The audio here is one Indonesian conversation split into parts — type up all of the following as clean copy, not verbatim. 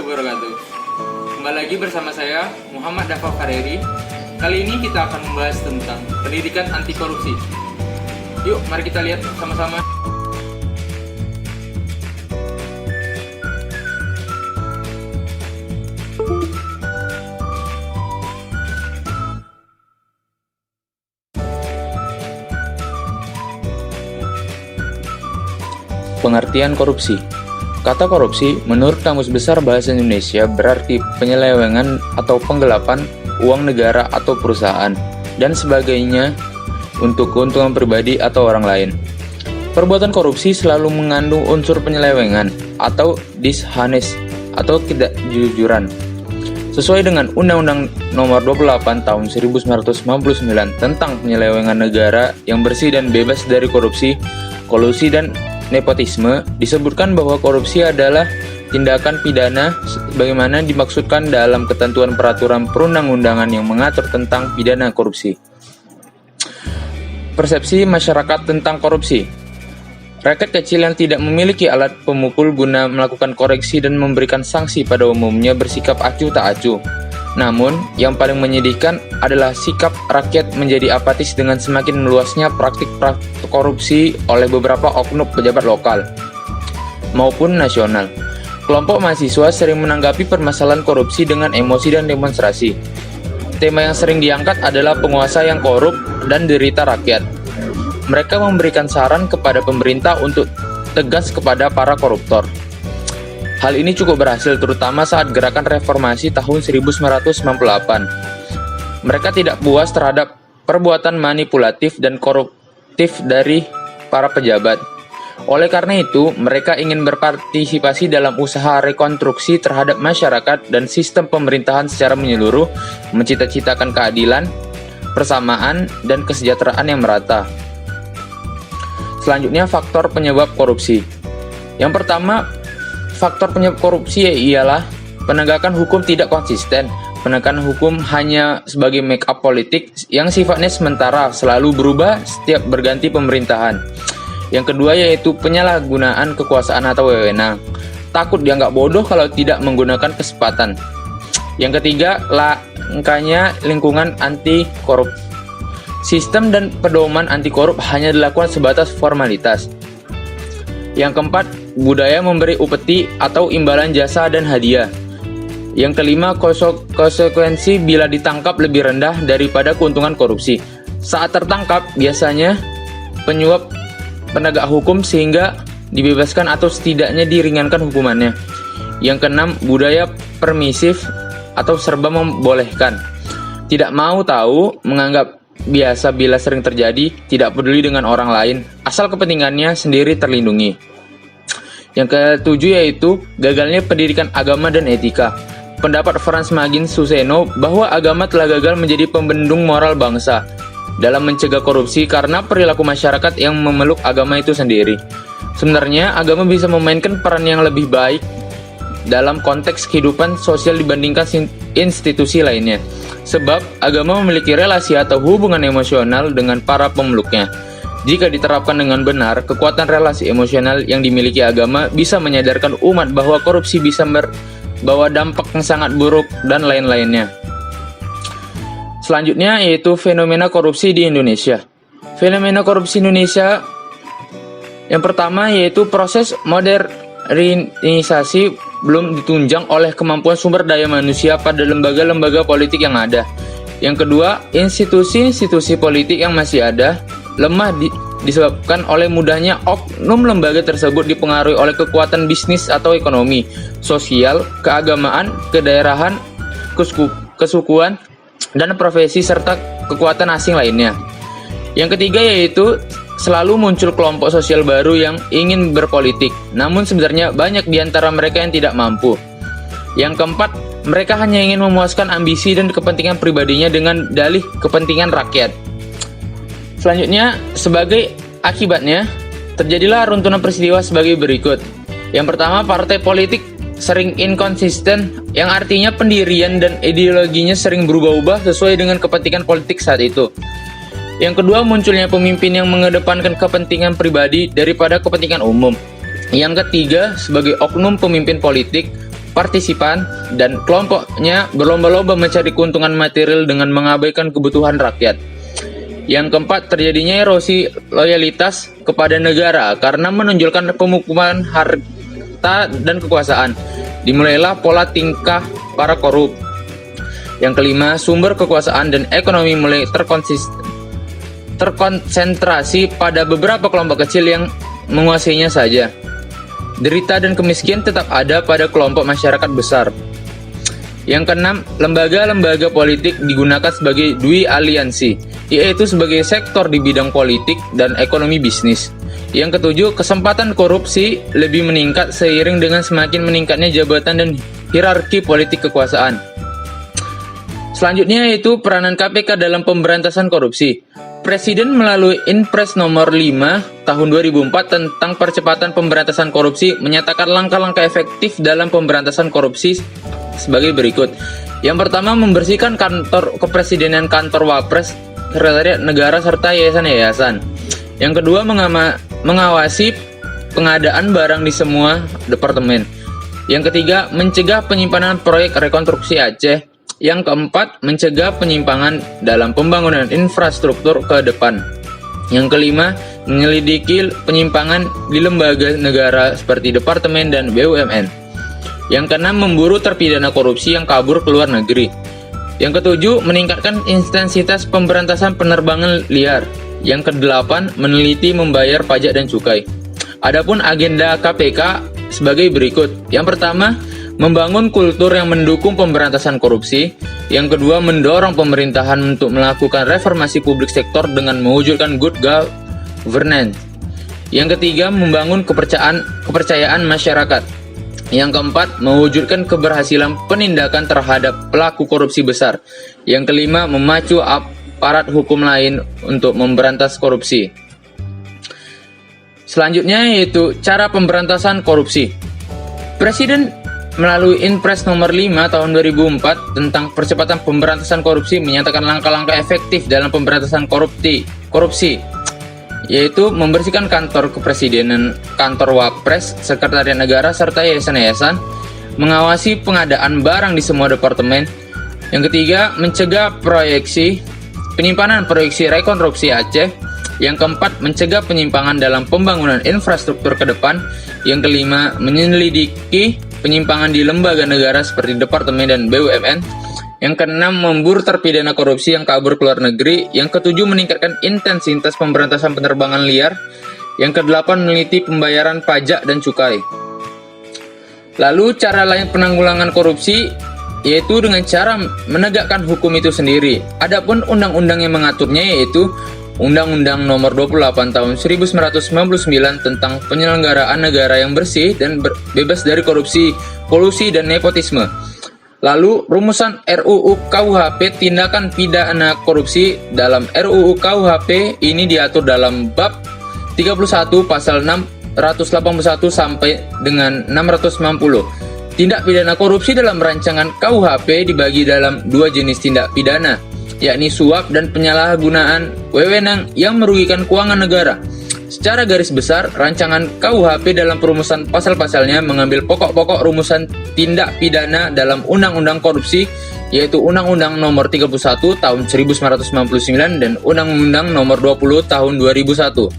wabarakatuh. Kembali lagi bersama saya Muhammad Dafa Fareri. Kali ini kita akan membahas tentang pendidikan anti korupsi. Yuk, mari kita lihat sama-sama. Pengertian korupsi. Kata korupsi menurut Kamus Besar Bahasa Indonesia berarti penyelewengan atau penggelapan uang negara atau perusahaan dan sebagainya untuk keuntungan pribadi atau orang lain. Perbuatan korupsi selalu mengandung unsur penyelewengan atau dishonest atau ketidakjujuran. Sesuai dengan Undang-Undang Nomor 28 Tahun 1999 tentang penyelewengan negara yang bersih dan bebas dari korupsi, kolusi dan nepotisme, disebutkan bahwa korupsi adalah tindakan pidana sebagaimana dimaksudkan dalam ketentuan peraturan perundang-undangan yang mengatur tentang pidana korupsi. Persepsi masyarakat tentang korupsi. Rakyat kecil yang tidak memiliki alat pemukul guna melakukan koreksi dan memberikan sanksi pada umumnya bersikap acuh tak acuh. Namun, yang paling menyedihkan adalah sikap rakyat menjadi apatis dengan semakin meluasnya praktik-praktik korupsi oleh beberapa oknum pejabat lokal maupun nasional. Kelompok mahasiswa sering menanggapi permasalahan korupsi dengan emosi dan demonstrasi. Tema yang sering diangkat adalah penguasa yang korup dan derita rakyat. Mereka memberikan saran kepada pemerintah untuk tegas kepada para koruptor. Hal ini cukup berhasil terutama saat gerakan reformasi tahun 1998. Mereka tidak puas terhadap perbuatan manipulatif dan koruptif dari para pejabat. Oleh karena itu, mereka ingin berpartisipasi dalam usaha rekonstruksi terhadap masyarakat dan sistem pemerintahan secara menyeluruh, mencita-citakan keadilan, persamaan, dan kesejahteraan yang merata. Selanjutnya, faktor penyebab korupsi. Yang pertama, faktor penyebab korupsi ialah penegakan hukum tidak konsisten. Penegakan hukum hanya sebagai make up politik yang sifatnya sementara, selalu berubah setiap berganti pemerintahan. Yang kedua yaitu penyalahgunaan kekuasaan atau wewenang. Takut dianggap bodoh kalau tidak menggunakan kesempatan. Yang ketiga, langkanya lingkungan anti korup. Sistem dan pedoman anti korup hanya dilakukan sebatas formalitas. Yang keempat, budaya memberi upeti atau imbalan jasa dan hadiah. Yang kelima, konsekuensi bila ditangkap lebih rendah daripada keuntungan korupsi. Saat tertangkap, biasanya penyuap penegak hukum sehingga dibebaskan atau setidaknya diringankan hukumannya. Yang keenam, budaya permisif atau serba membolehkan. Tidak mau tahu, menganggap biasa bila sering terjadi, tidak peduli dengan orang lain, asal kepentingannya sendiri terlindungi. Yang ketujuh yaitu gagalnya pendidikan agama dan etika. Pendapat Frans Magin Suseno bahwa agama telah gagal menjadi pembendung moral bangsa dalam mencegah korupsi karena perilaku masyarakat yang memeluk agama itu sendiri. Sebenarnya agama bisa memainkan peran yang lebih baik dalam konteks kehidupan sosial dibandingkan institusi lainnya. Sebab agama memiliki relasi atau hubungan emosional dengan para pemeluknya. Jika diterapkan dengan benar, kekuatan relasi emosional yang dimiliki agama bisa menyadarkan umat bahwa korupsi bisa membawa dampak yang sangat buruk dan lain-lainnya. Selanjutnya yaitu fenomena korupsi di Indonesia. Fenomena korupsi Indonesia yang pertama yaitu proses modernisasi belum ditunjang oleh kemampuan sumber daya manusia pada lembaga-lembaga politik yang ada. Yang kedua, institusi-institusi politik yang masih ada lemah disebabkan oleh mudahnya oknum lembaga tersebut dipengaruhi oleh kekuatan bisnis atau ekonomi, sosial, keagamaan, kedaerahan, kesukuan, dan profesi serta kekuatan asing lainnya. Yang ketiga yaitu selalu muncul kelompok sosial baru yang ingin berpolitik, namun sebenarnya banyak di antara mereka yang tidak mampu. Yang keempat, mereka hanya ingin memuaskan ambisi dan kepentingan pribadinya dengan dalih kepentingan rakyat. Selanjutnya, sebagai akibatnya, terjadilah runtuhan peristiwa sebagai berikut. Yang pertama, partai politik sering inkonsisten, yang artinya pendirian dan ideologinya sering berubah-ubah sesuai dengan kepentingan politik saat itu. Yang kedua, munculnya pemimpin yang mengedepankan kepentingan pribadi daripada kepentingan umum. Yang ketiga, sebagai oknum pemimpin politik, partisipan, dan kelompoknya berlomba-lomba mencari keuntungan material dengan mengabaikan kebutuhan rakyat. Yang keempat, terjadinya erosi loyalitas kepada negara karena menonjolkan pemukuman harta dan kekuasaan. Dimulailah pola tingkah para korup. Yang kelima, sumber kekuasaan dan ekonomi mulai terkonsentrasi pada beberapa kelompok kecil yang menguasainya saja. Derita dan kemiskinan tetap ada pada kelompok masyarakat besar. Yang keenam, lembaga-lembaga politik digunakan sebagai dui aliansi, yaitu sebagai sektor di bidang politik dan ekonomi bisnis. Yang ketujuh, kesempatan korupsi lebih meningkat seiring dengan semakin meningkatnya jabatan dan hierarki politik kekuasaan. Selanjutnya yaitu peranan KPK dalam pemberantasan korupsi. Presiden melalui Inpres nomor 5 tahun 2004 tentang percepatan pemberantasan korupsi menyatakan langkah-langkah efektif dalam pemberantasan korupsi sebagai berikut. Yang pertama, membersihkan kantor kepresidenan, kantor Wapres, sekretariat negara serta yayasan-yayasan. Yang kedua, mengawasi pengadaan barang di semua departemen. Yang ketiga, mencegah penyimpanan proyek rekonstruksi Aceh. Yang keempat, mencegah penyimpangan dalam pembangunan infrastruktur ke depan. Yang kelima, menyelidiki penyimpangan di lembaga negara seperti departemen dan BUMN. Yang keenam, memburu terpidana korupsi yang kabur ke luar negeri. Yang ketujuh, meningkatkan intensitas pemberantasan penerbangan liar. Yang kedelapan, meneliti membayar pajak dan cukai. Adapun agenda KPK sebagai berikut. Yang pertama, membangun kultur yang mendukung pemberantasan korupsi. Yang kedua, mendorong pemerintahan untuk melakukan reformasi publik sektor dengan mewujudkan good governance. Yang ketiga, membangun kepercayaan masyarakat. Yang keempat, mewujudkan keberhasilan penindakan terhadap pelaku korupsi besar. Yang kelima, memacu aparat hukum lain untuk memberantas korupsi. Selanjutnya yaitu cara pemberantasan korupsi. Presiden melalui Inpres nomor 5 tahun 2004 tentang percepatan pemberantasan korupsi menyatakan langkah-langkah efektif dalam pemberantasan korupsi, yaitu membersihkan kantor kepresidenan, kantor Wapres, sekretariat negara serta yayasan-yayasan, mengawasi pengadaan barang di semua departemen. Yang ketiga, mencegah penyimpanan proyeksi rekonstruksi Aceh. Yang keempat, mencegah penyimpangan dalam pembangunan infrastruktur ke depan. Yang kelima, menyelidiki penyimpangan di lembaga negara seperti departemen dan BUMN. Yang keenam, memburu terpidana korupsi yang kabur ke luar negeri. Yang ketujuh, meningkatkan intensitas pemberantasan penerbangan liar. Yang kedelapan, meneliti pembayaran pajak dan cukai. Lalu cara lain penanggulangan korupsi yaitu dengan cara menegakkan hukum itu sendiri. Adapun undang-undang yang mengaturnya yaitu Undang-Undang Nomor 28 Tahun 1999 tentang penyelenggaraan negara yang bersih dan bebas dari korupsi, kolusi, dan nepotisme. Lalu rumusan RUU KUHP tindakan pidana korupsi. Dalam RUU KUHP ini diatur dalam bab 31 pasal 681 sampai dengan 690. Tindak pidana korupsi dalam rancangan KUHP dibagi dalam dua jenis tindak pidana, yakni suap dan penyalahgunaan wewenang yang merugikan keuangan negara. Secara garis besar, rancangan KUHP dalam perumusan pasal-pasalnya mengambil pokok-pokok rumusan tindak pidana dalam Undang-Undang Korupsi, yaitu Undang-Undang Nomor 31 Tahun 1999 dan Undang-Undang Nomor 20 Tahun 2001.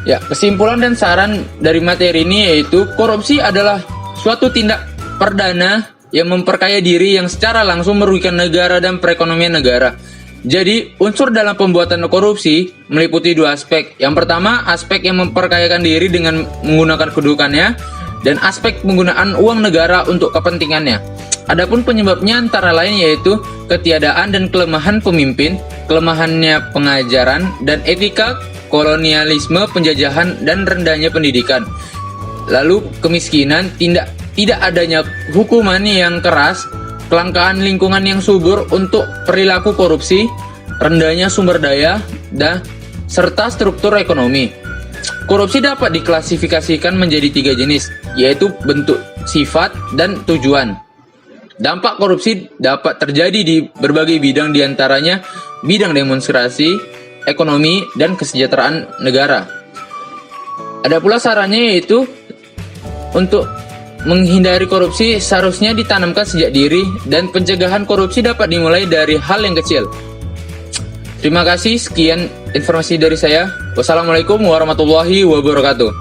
Ya, kesimpulan dan saran dari materi ini yaitu korupsi adalah suatu tindak perdana yang memperkaya diri yang secara langsung merugikan negara dan perekonomian negara. Jadi, unsur dalam pembuatan korupsi meliputi dua aspek. Yang pertama, aspek yang memperkayakan diri dengan menggunakan kedudukannya, dan aspek penggunaan uang negara untuk kepentingannya. Adapun penyebabnya antara lain yaitu ketiadaan dan kelemahan pemimpin, kelemahannya pengajaran dan etika, kolonialisme, penjajahan, dan rendahnya pendidikan. Lalu kemiskinan, tidak adanya hukuman yang keras, kelangkaan lingkungan yang subur untuk perilaku korupsi, rendahnya sumber daya, dan serta struktur ekonomi. Korupsi dapat diklasifikasikan menjadi tiga jenis, yaitu bentuk, sifat, dan tujuan. Dampak korupsi dapat terjadi di berbagai bidang, diantaranya bidang demonstrasi, ekonomi, dan kesejahteraan negara. Ada pula sarannya yaitu untuk menghindari korupsi seharusnya ditanamkan sejak diri, dan pencegahan korupsi dapat dimulai dari hal yang kecil. Terima kasih, sekian informasi dari saya. Wassalamualaikum warahmatullahi wabarakatuh.